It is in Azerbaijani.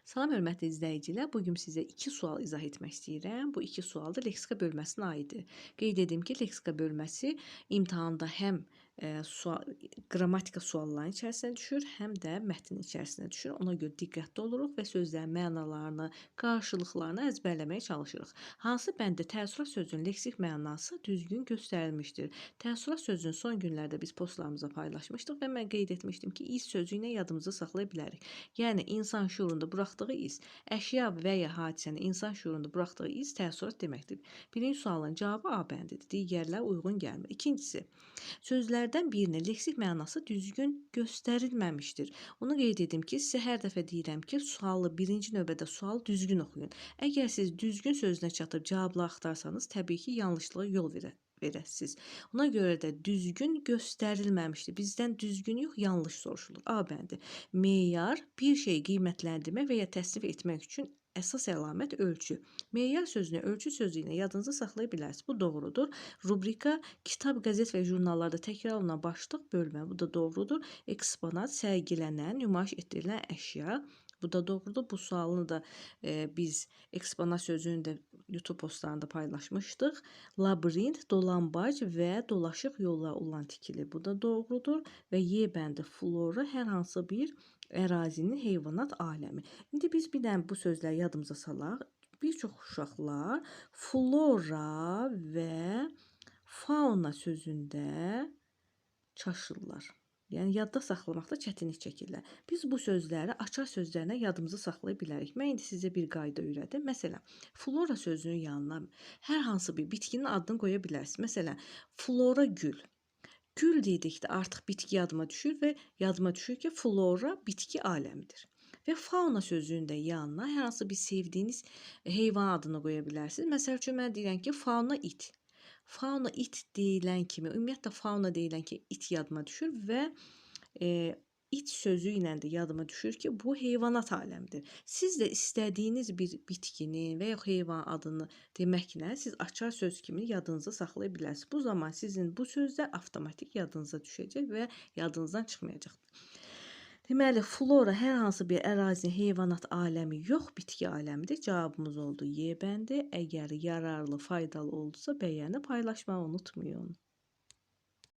Salam hörmətli izləyicilər, bu gün sizə 2 sual izah etmək istəyirəm. Bu 2 sual da leksika bölməsinə aiddir. Qeyd edim ki, leksika bölməsi imtahanda həm qrammatika suallarının içərisinə düşür, həm də mətnin içərisinə düşür. Ona görə diqqətli oluruq və sözlərin mənalarını, qarşılıqlarını əzbərləməyə çalışırıq. Hansı bəndə təəssürat sözünün leksik mənası düzgün göstərilmişdir? Təəssürat sözünü son günlərdə biz postlarımıza paylaşmışdıq və mən qeyd etmişdim ki, iz sözü ilə yadımızda saxlaya bilərik. Yəni insan şüurunda buraxdığı iz, əşya və ya hadisənin insan şüurunda buraxdığı iz təəssürat deməkdir. Birinci sualın cavabı A bəndidir. Digərlər uyğun gəlmir. İkincisi, sözlərdən birinin leksik mənası düzgün göstərilməmişdir. Onu qeyd edim ki, sizə hər dəfə deyirəm ki, sualı birinci növbədə sualı düzgün oxuyun. Əgər siz düzgün sözünə çatıb cavabla axtarsanız, təbii ki, yanlışlığa yol verəsiniz. Ona görə də düzgün göstərilməmişdir. Bizdən düzgün yox, yanlış soruşulur. A bəndi. Meyar bir şeyi qiymətləndirmək və ya təsnif etmək üçün əsas əlamət ölçü. Meyar sözünü ölçü sözü ilə yadınızda saxlaya bilərsiniz. Bu doğrudur. Rubrika kitab, qəzet və jurnallarda təkrar olunan başlıq bölmə. Bu da doğrudur. Eksponat sərgilənən, nümayiş etdirilən əşya. Bu da doğrudur. Bu sualını da biz eksponat sözünü də YouTube postlarında paylaşmışdıq. Labirint, dolambac və dolaşıq yollar olan tikili. Bu da doğrudur. Və Y bəndi flora hər hansı bir ərazinin heyvanat aləmi. İndi biz bir dənə bu sözləri yadımıza salaq. Bir çox uşaqlar flora və fauna sözündə çaşırlar. Yəni yadda saxlamaqda çətinlik çəkirlər. Biz bu sözləri açar sözlərinə yadımıza saxlaya bilərik. Mən indi sizə bir qayda öyrədim. Məsələn, flora sözünün yanına hər hansı bir bitkinin adını qoya bilərsiniz. Məsələn, flora gül. Gül dedikdə artıq bitki yadıma düşür və yadıma düşür ki, flora bitki aləmidir. Və fauna sözünün də yanına hər hansı bir sevdiyiniz heyvan adını qoya bilərsiniz. Məsəl üçün mən deyirəm ki, fauna it. Fauna it deyilən kimi, ümumiyyətlə fauna deyilən ki, it yadıma düşür və it sözü ilə də yadıma düşür ki, bu heyvanat aləmidir. Siz də istədiyiniz bir bitkinin və ya heyvan adını deməklə siz açar söz kimi yadınıza saxlaya bilərsiniz. Bu zaman sizin bu sözlər avtomatik yadınıza düşəcək və yadınızdan çıxmayacaqdır. Deməli, flora hər hansı bir ərazinin heyvanat aləmi yox, bitki aləmidir. Cavabımız oldu Y bəndi. Əgər yararlı, faydalı oldusa bəyəni paylaşmağı unutmayın.